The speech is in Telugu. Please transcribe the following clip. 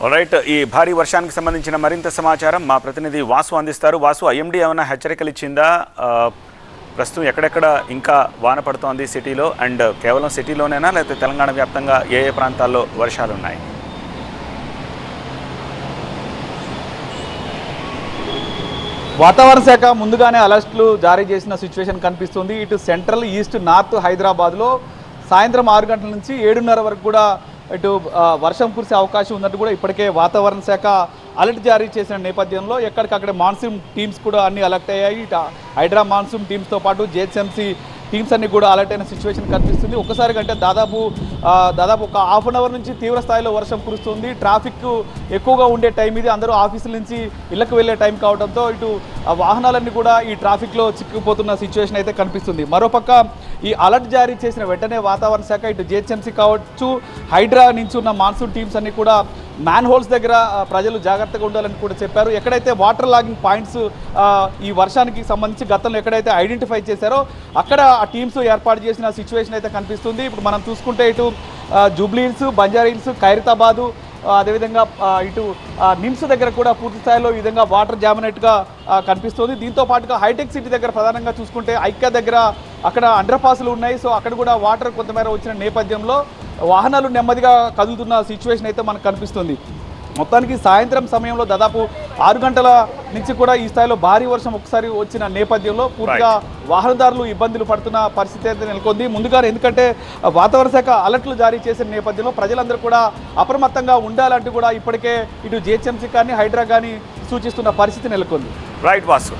రైట్. ఈ భారీ వర్షానికి సంబంధించిన మరింత సమాచారం మా ప్రతినిధి వాసు అందిస్తారు. వాసు, ఐఎండీ ఏమైనా హెచ్చరికలు ఇచ్చిందా? ప్రస్తుతం ఎక్కడెక్కడ ఇంకా వాన పడుతోంది సిటీలో? అండ్ కేవలం సిటీలోనేనా లేకపోతే తెలంగాణ వ్యాప్తంగా ఏ ఏ ప్రాంతాల్లో వర్షాలు ఉన్నాయి? వాతావరణ శాఖ ముందుగానే అలర్ట్లు జారీ చేసిన సిచ్యువేషన్ కనిపిస్తుంది. ఇటు సెంట్రల్, ఈస్ట్, నార్త్ హైదరాబాద్లో సాయంత్రం 6 గంటల నుంచి 7:30 వరకు కూడా ఇటు వర్షం కురిసే అవకాశం ఉన్నట్టు కూడా ఇప్పటికే వాతావరణ శాఖ అలర్ట్ జారీ చేసిన నేపథ్యంలో ఎక్కడికక్కడ మాన్సూన్ టీమ్స్ కూడా అన్ని అలర్ట్ అయ్యాయి. ఇటు హైడ్రా మాన్సూన్ టీమ్స్తో పాటు జిహెచ్ఎంసీ టీమ్స్ అన్ని కూడా అలర్ట్ అయిన సిచ్యువేషన్ కనిపిస్తుంది. ఒక్కసారి కంటే దాదాపు ఒక హాఫ్ అన్ అవర్ నుంచి తీవ్ర స్థాయిలో వర్షం కురుస్తుంది. ట్రాఫిక్ ఎక్కువగా ఉండే టైం ఇది. అందరూ ఆఫీసుల నుంచి ఇళ్లకు వెళ్ళే టైం కావడంతో ఇటు వాహనాలన్నీ కూడా ఈ ట్రాఫిక్లో చిక్కుపోతున్న సిచ్యువేషన్ అయితే కనిపిస్తుంది. మరోపక్క ఈ అలర్ట్ జారీ చేసిన వెంటనే వాతావరణ శాఖ ఇటు జిహెచ్ఎంసీ కావచ్చు, హైడ్రా నుంచి ఉన్న మాన్సూన్ టీమ్స్ అన్ని కూడా మ్యాన్ హోల్స్ దగ్గర ప్రజలు జాగ్రత్తగా ఉండాలని కూడా చెప్పారు. ఎక్కడైతే వాటర్ లాగింగ్ పాయింట్స్ ఈ వర్షానికి సంబంధించి గతంలో ఎక్కడైతే ఐడెంటిఫై చేశారో అక్కడ ఆ టీమ్స్ ఏర్పాటు చేసిన సిచ్యువేషన్ అయితే కనిపిస్తుంది. ఇప్పుడు మనం చూసుకుంటే ఇటు Jubilee hills, Banjara hills, Khairatabad, అదేవిధంగా ఇటు నిమ్స్ దగ్గర కూడా పూర్తి స్థాయిలో ఈ విధంగా వాటర్ జామినెట్గా కనిపిస్తుంది. దీంతో పాటుగా హైటెక్ సిటీ దగ్గర ప్రధానంగా చూసుకుంటే ఐక్య దగ్గర అక్కడ అండర్ పాస్లు ఉన్నాయి. సో అక్కడ కూడా వాటర్ కొంతమేర వచ్చిన నేపథ్యంలో వాహనాలు నెమ్మదిగా కదులుతున్న సిచ్యువేషన్ అయితే మనకు కనిపిస్తుంది. మొత్తానికి సాయంత్రం సమయంలో దాదాపు 6 గంటల నుంచి కూడా ఈ స్థాయిలో భారీ వర్షం ఒకసారి వచ్చిన నేపథ్యంలో పూర్తిగా వాహనదారులు ఇబ్బందులు పడుతున్న పరిస్థితి అయితే నెలకొంది. ముందుగానే ఎందుకంటే వాతావరణ శాఖ అలర్ట్లు జారీ చేసిన నేపథ్యంలో ప్రజలందరూ కూడా అప్రమత్తంగా ఉండాలంటూ కూడా ఇప్పటికే ఇటు జిహెచ్ఎంసీ కానీ హైడ్రా కానీ సూచిస్తున్న పరిస్థితి నెలకొంది. రైట్ వాసు.